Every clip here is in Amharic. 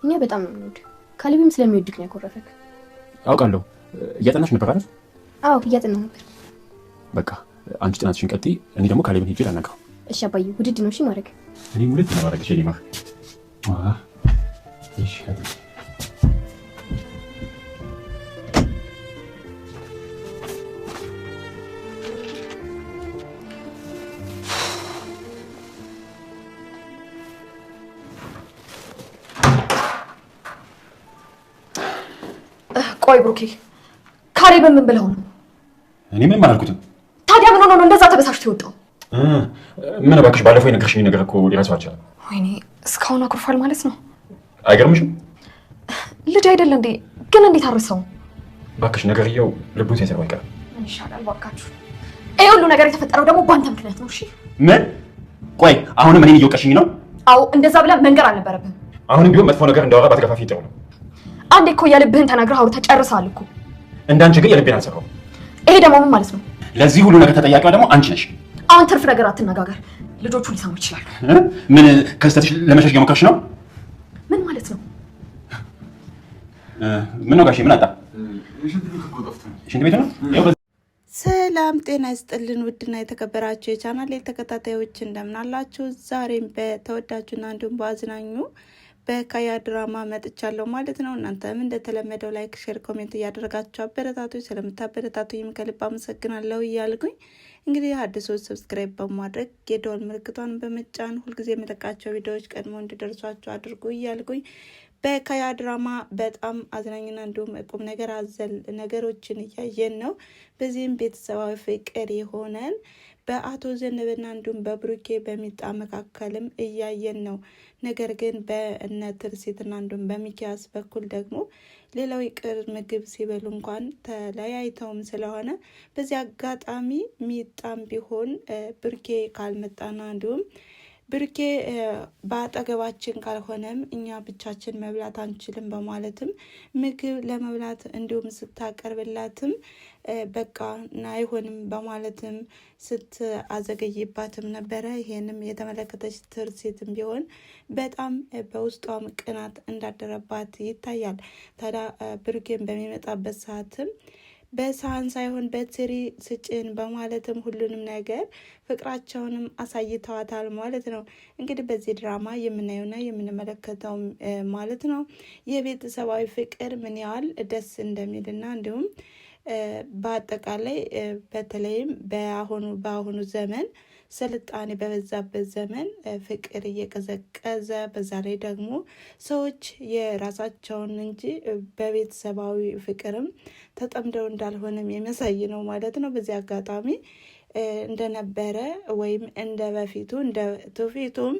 እኛ በጣም ነው የምንወድ። ካሌብም ስለሚወድክ ነው ያኮረፈክ። አውቃለሁ። እያጠናሽ ነበር አይደል? አዎ እያጠናሁ ነበር። በቃ አንቺ ጥናትሽን ቀጥይ፣ እኔ ደግሞ ካሌብን ሄጄ ላናግረው። እሺ አባዬ፣ ውድድ ነው እሺ ማድረግ። እኔ ውድድ ነው ማድረግ። እሺ ሊማ እሺ ቆይ ብሩኬ፣ ካሌብን ምን ብለው ነው? እኔ ምንም አላልኩትም። ታዲያ ምን ሆኖ ነው እንደዛ ተበሳሽቶ የወጣው? ምን እባክሽ፣ ባለፈው የነገርሽኝ ነገር እኮ ሊረሳው አልቻለም። ወይኔ እስካሁን አኩርፏል ማለት ነው። አይገርምሽም? ልጅ አይደለ እንዴ? ግን እንዴት አረሰው? እባክሽ ነገርየው ልቡን ሳይሰራው አይቀርም። ምን ይሻላል ባካችሁ። ይሄ ሁሉ ነገር የተፈጠረው ደግሞ በአንተ ምክንያት ነው። እሺ ምን? ቆይ አሁንም እኔን እየወቀሽኝ ነው? አዎ እንደዛ ብለህ መንገር አልነበረብህም። አሁንም ቢሆን መጥፎ ነገር እንዳወራ ባትገፋፊ ጥሩ ነው። አንዴ እኮ የልብህን ተናግረህ አውርተህ ጨርሰሃል እኮ። እንዳንቺ ግን የልቤን አልሰራሁም። ይሄ ደግሞ ምን ማለት ነው? ለዚህ ሁሉ ነገር ተጠያቂዋ ደግሞ አንቺ ነሽ። አሁን ትርፍ ነገር አትነጋገር፣ ልጆቹ ሊሰሙ ይችላሉ። ምን ከስተሽ ለመሸሽ እየሞከርሽ ነው? ምን ማለት ነው? ምን ነው ጋሼ፣ ምን አጣ? ሽንት ቤት ነው። ሰላም ጤና ይስጥልን። ውድና የተከበራችሁ የቻናል ተከታታዮች እንደምን አላችሁ? ዛሬም በተወዳጁና እንዲሁም በአዝናኙ በካያ ድራማ መጥቻለሁ ማለት ነው። እናንተም እንደተለመደው ላይክ፣ ሼር፣ ኮሜንት እያደረጋችሁ አበረታቶች ስለምታበረታቱኝም ከልብ አመሰግናለሁ እያልኩኝ እንግዲህ አዲሶች ሰብስክራይብ በማድረግ የደወል ምልክቷን በመጫን ሁልጊዜ የምለቃቸው ቪዲዮዎች ቀድሞ እንዲደርሷችሁ አድርጉ እያልኩኝ በካያ ድራማ በጣም አዝናኝና እንዲሁም ቁም ነገር አዘል ነገሮችን እያየን ነው። በዚህም ቤተሰባዊ ፍቅር የሆነን በአቶ ዘነበና እንዲሁም በብሩኬ በሚጣ መካከልም እያየን ነው። ነገር ግን በእነ ትርሲትና እንዲሁም በሚኪያስ በኩል ደግሞ ሌላው ይቅር ምግብ ሲበሉ እንኳን ተለያይተውም ስለሆነ በዚህ አጋጣሚ ሚጣም ቢሆን ብሩኬ ካልመጣና እንዲሁም ብሩኬ በአጠገባችን ካልሆነም እኛ ብቻችን መብላት አንችልም በማለትም ምግብ ለመብላት እንዲሁም ስታቀርብላትም በቃ አይሆንም በማለትም ስትአዘገይባትም ነበረ። ይሄንም የተመለከተች ትርሲትም ቢሆን በጣም በውስጧም ቅናት እንዳደረባት ይታያል። ታዲያ ብሩኬን በሚመጣበት ሰዓትም በሳህን ሳይሆን በትሪ ስጭን በማለትም ሁሉንም ነገር ፍቅራቸውንም አሳይተዋታል ማለት ነው። እንግዲህ በዚህ ድራማ የምናየውና የምንመለከተው ማለት ነው የቤተሰባዊ ፍቅር ምን ያህል ደስ እንደሚልና እንዲሁም በአጠቃላይ በተለይም በአሁኑ ዘመን ስልጣኔ በበዛበት ዘመን ፍቅር እየቀዘቀዘ በዛ ላይ ደግሞ ሰዎች የራሳቸውን እንጂ በቤተሰባዊ ፍቅርም ተጠምደው እንዳልሆነም የሚያሳይ ነው ማለት ነው። በዚህ አጋጣሚ እንደነበረ ወይም እንደ በፊቱ እንደ ትውፊቱም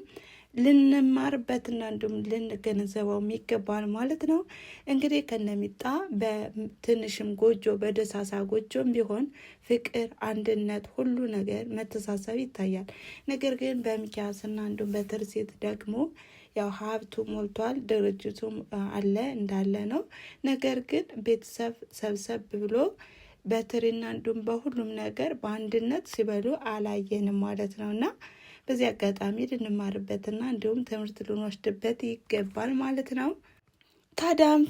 ልንማርበትና እንዲሁም ልንገነዘበው ይገባል ማለት ነው። እንግዲህ ከነሚጣ በትንሽም ጎጆ በደሳሳ ጎጆም ቢሆን ፍቅር፣ አንድነት፣ ሁሉ ነገር መተሳሰብ ይታያል። ነገር ግን በሚኪያስና እንዲሁም በትርሲት ደግሞ ያው ሀብቱ ሞልቷል፣ ድርጅቱም አለ እንዳለ ነው። ነገር ግን ቤተሰብ ሰብሰብ ብሎ በትሪና እንዲሁም በሁሉም ነገር በአንድነት ሲበሉ አላየንም ማለት ነው እና በዚህ አጋጣሚ ልንማርበትና እንዲሁም ትምህርት ልንወስድበት ይገባል ማለት ነው። ታዲያም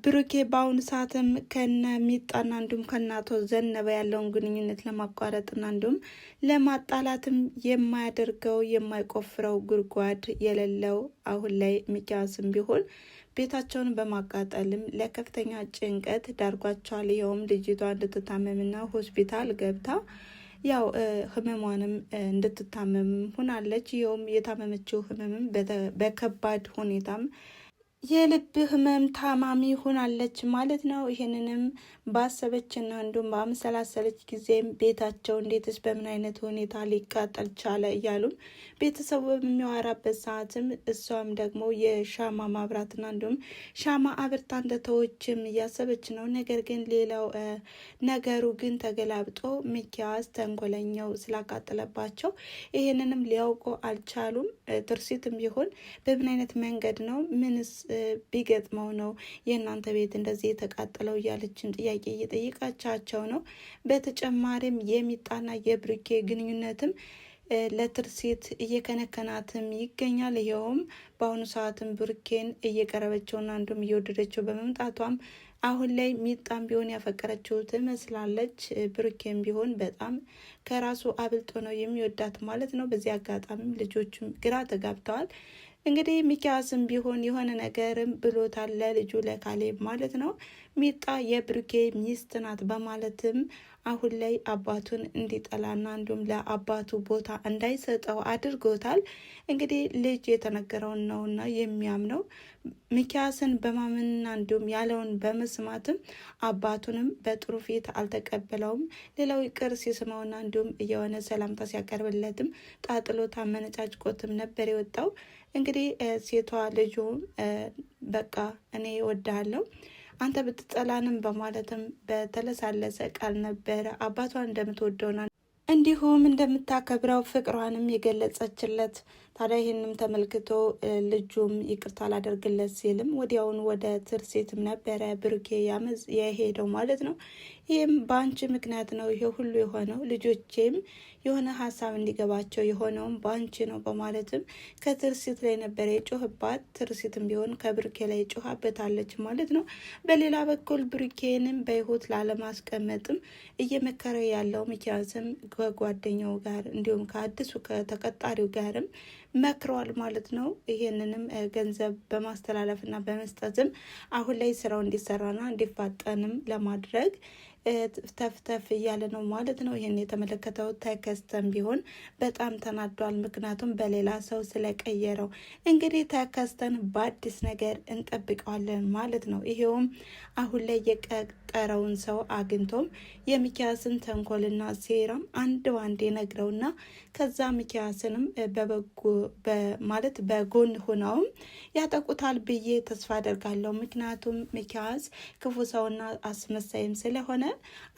ብሩኬ በአሁኑ ሰዓትም ከነ ሚጣና እንዲሁም ከእናቶ ዘነበ ያለውን ግንኙነት ለማቋረጥና እንዲሁም ለማጣላትም የማያደርገው የማይቆፍረው ጉድጓድ የሌለው አሁን ላይ ሚኪያስም ቢሆን ቤታቸውን በማቃጠልም ለከፍተኛ ጭንቀት ዳርጓቸዋል። ይኸውም ልጅቷ እንድትታመምና ሆስፒታል ገብታ ያው ህመሟንም እንድትታመም ሆናለች። ይኸውም የታመመችው ህመምም በከባድ ሁኔታም የልብ ህመም ታማሚ ሆናለች ማለት ነው። ይሄንንም ባሰበችና እንዲሁም በአመሰላሰለች ጊዜም ቤታቸው እንዴትስ በምን አይነት ሁኔታ ሊቃጠል ቻለ እያሉም ቤተሰቡ በሚያወራበት ሰዓትም እሷም ደግሞ የሻማ ማብራትና እንዲሁም ሻማ አብርታ እንደተወችም እያሰበች ነው። ነገር ግን ሌላው ነገሩ ግን ተገላብጦ ሚኪያስ ተንኮለኛው ስላቃጠለባቸው ይሄንንም ሊያውቁ አልቻሉም። ትርሲትም ቢሆን በምን አይነት መንገድ ነው ምንስ ቢገጥመው ነው የእናንተ ቤት እንደዚህ የተቃጠለው እያለችን ጥያቄ እየጠየቃቻቸው ነው። በተጨማሪም የሚጣና የብሩኬ ግንኙነትም ለትርሲት እየከነከናትም ይገኛል። ይኸውም በአሁኑ ሰዓትም ብሩኬን እየቀረበችውና እንዲሁም እየወደደችው በመምጣቷም አሁን ላይ ሚጣም ቢሆን ያፈቀረችው ትመስላለች። ብሩኬም ቢሆን በጣም ከራሱ አብልጦ ነው የሚወዳት ማለት ነው። በዚህ አጋጣሚም ልጆቹም ግራ ተጋብተዋል። እንግዲህ ሚኪያስም ቢሆን የሆነ ነገርም ብሎታል ለልጁ ለካሌብ ማለት ነው። ሚጣ የብሩኬ ሚስት ናት በማለትም አሁን ላይ አባቱን እንዲጠላና እንዲሁም ለአባቱ ቦታ እንዳይሰጠው አድርጎታል። እንግዲህ ልጅ የተነገረውን ነውና የሚያምነው ሚኪያስን በማመንና እንዲሁም ያለውን በመስማትም አባቱንም በጥሩ ፊት አልተቀበለውም። ሌላው ይቅር ሲስመውና እንዲሁም የሆነ ሰላምታ ሲያቀርብለትም ጣጥሎት አመነጫጭቆትም ነበር የወጣው። እንግዲህ ሴቷ ልጁም በቃ እኔ እወድሃለሁ አንተ ብትጠላንም በማለትም በተለሳለሰ ቃል ነበረ አባቷን እንደምትወደውና እንዲሁም እንደምታከብረው ፍቅሯንም የገለጸችለት። ታዲያ ይህንም ተመልክቶ ልጁም ይቅርታ ላደርግለት ሲልም ወዲያውን ወደ ትርሲትም ነበረ ብሩኬ የሄደው ማለት ነው። ይህም በአንቺ ምክንያት ነው ይሄ ሁሉ የሆነው፣ ልጆቼም የሆነ ሀሳብ እንዲገባቸው የሆነውም በአንቺ ነው በማለትም ከትርሲት ላይ ነበረ የጮህባት። ትርሲትም ቢሆን ከብሩኬ ላይ ጮሃበታለች ማለት ነው። በሌላ በኩል ብሩኬንም በህይወት ላለማስቀመጥም እየመከረ ያለው ሚኪያስም ከጓደኛው ጋር እንዲሁም ከአዲሱ ከተቀጣሪው ጋርም መክረዋል ማለት ነው። ይሄንንም ገንዘብ በማስተላለፍና በመስጠትም አሁን ላይ ስራው እንዲሰራና እንዲፋጠንም ለማድረግ ተፍተፍ እያለ ነው ማለት ነው። ይህን የተመለከተው ተከስተም ቢሆን በጣም ተናዷል። ምክንያቱም በሌላ ሰው ስለቀየረው። እንግዲህ ተከስተን በአዲስ ነገር እንጠብቀዋለን ማለት ነው። ይሄውም አሁን ላይ የቀጠረውን ሰው አግኝቶም የሚኪያስን ተንኮልና ሴራም አንድ ባንድ ነግረውና ከዛ ሚኪያስንም በበጎ ማለት በጎን ሆነውም ያጠቁታል ብዬ ተስፋ አደርጋለሁ። ምክንያቱም ሚኪያስ ክፉ ሰውና አስመሳይም ስለሆነ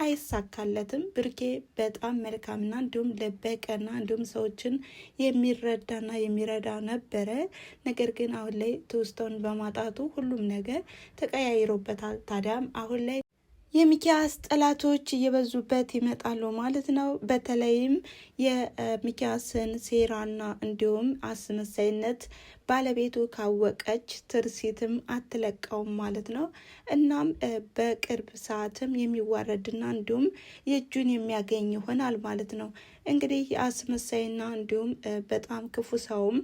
አይሳካለትም። ብሩኬ በጣም መልካምና እንዲሁም ለበቀና እንዲሁም ሰዎችን የሚረዳና የሚረዳ ነበረ። ነገር ግን አሁን ላይ ትውስታውን በማጣቱ ሁሉም ነገር ተቀያይሮበታል። ታዲያም አሁን ላይ የሚኪያስ ጠላቶች እየበዙበት ይመጣሉ ማለት ነው። በተለይም የሚኪያስን ሴራና እንዲሁም አስመሳይነት ባለቤቱ ካወቀች ትርሲትም አትለቀውም ማለት ነው። እናም በቅርብ ሰዓትም የሚዋረድና እንዲሁም የእጁን የሚያገኝ ይሆናል ማለት ነው። እንግዲህ የአስመሳይና እንዲሁም በጣም ክፉ ሰውም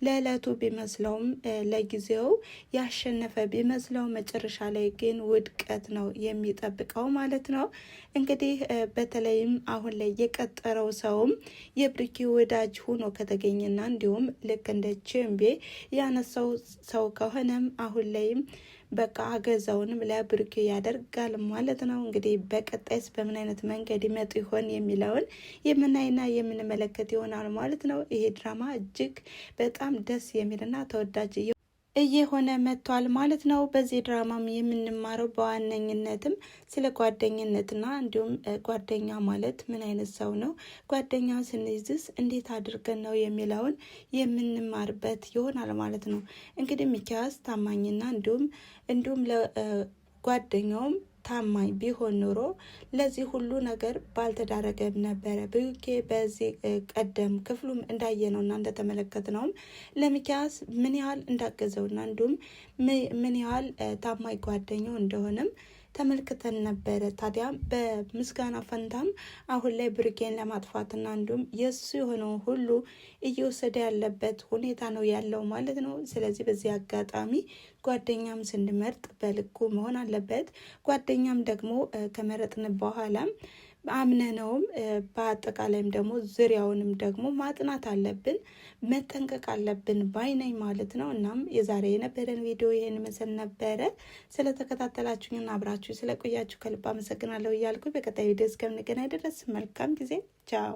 ለዕለቱ ቢመስለውም ለጊዜው ያሸነፈ ቢመስለው መጨረሻ ላይ ግን ውድቀት ነው የሚጠብቀው ማለት ነው። እንግዲህ በተለይም አሁን ላይ የቀጠረው ሰውም የብሩኬ ወዳጅ ሆኖ ከተገኘና እንዲሁም ልክ እንደ ቼምቤ ያነሳው ሰው ከሆነም አሁን ላይም በቃ አገዛውንም ለብሩኬ ያደርጋል ማለት ነው። እንግዲህ በቀጣይስ በምን አይነት መንገድ ይመጡ ይሆን የሚለውን የምናይና የምንመለከት ይሆናል ማለት ነው። ይሄ ድራማ እጅግ በጣም ደስ የሚልና ተወዳጅ እየሆነ መጥቷል ማለት ነው። በዚህ ድራማም የምንማረው በዋነኝነትም ስለ ጓደኝነትና እንዲሁም ጓደኛ ማለት ምን አይነት ሰው ነው፣ ጓደኛ ስንይዝስ እንዴት አድርገን ነው የሚለውን የምንማርበት ይሆናል ማለት ነው። እንግዲህ ሚኪያስ ታማኝና እንዲሁም ለጓደኛውም ታማኝ ቢሆን ኖሮ ለዚህ ሁሉ ነገር ባልተዳረገም ነበረ። ብሩኬ በዚህ ቀደም ክፍሉም እንዳየነውና እንደተመለከትነውም ለሚኪያስ ምን ያህል እንዳገዘውና እንዲሁም ምን ያህል ታማኝ ጓደኛው እንደሆነም ተመልክተን ነበረ። ታዲያ በምስጋና ፈንታም አሁን ላይ ብሩኬን ለማጥፋትና እንዲሁም የሱ የሆነውን ሁሉ እየወሰደ ያለበት ሁኔታ ነው ያለው ማለት ነው። ስለዚህ በዚህ አጋጣሚ ጓደኛም ስንመርጥ በልኩ መሆን አለበት። ጓደኛም ደግሞ ከመረጥን በኋላም አምነነውም በአጠቃላይም ደግሞ ዙሪያውንም ደግሞ ማጥናት አለብን፣ መጠንቀቅ አለብን ባይነኝ ማለት ነው። እናም የዛሬ የነበረን ቪዲዮ ይሄን መሰል ነበረ። ስለተከታተላችሁኝና አብራችሁ ስለቆያችሁ ከልብ አመሰግናለሁ እያልኩ በቀጣይ ቪዲዮ እስከምንገናኝ ድረስ መልካም ጊዜ፣ ቻው።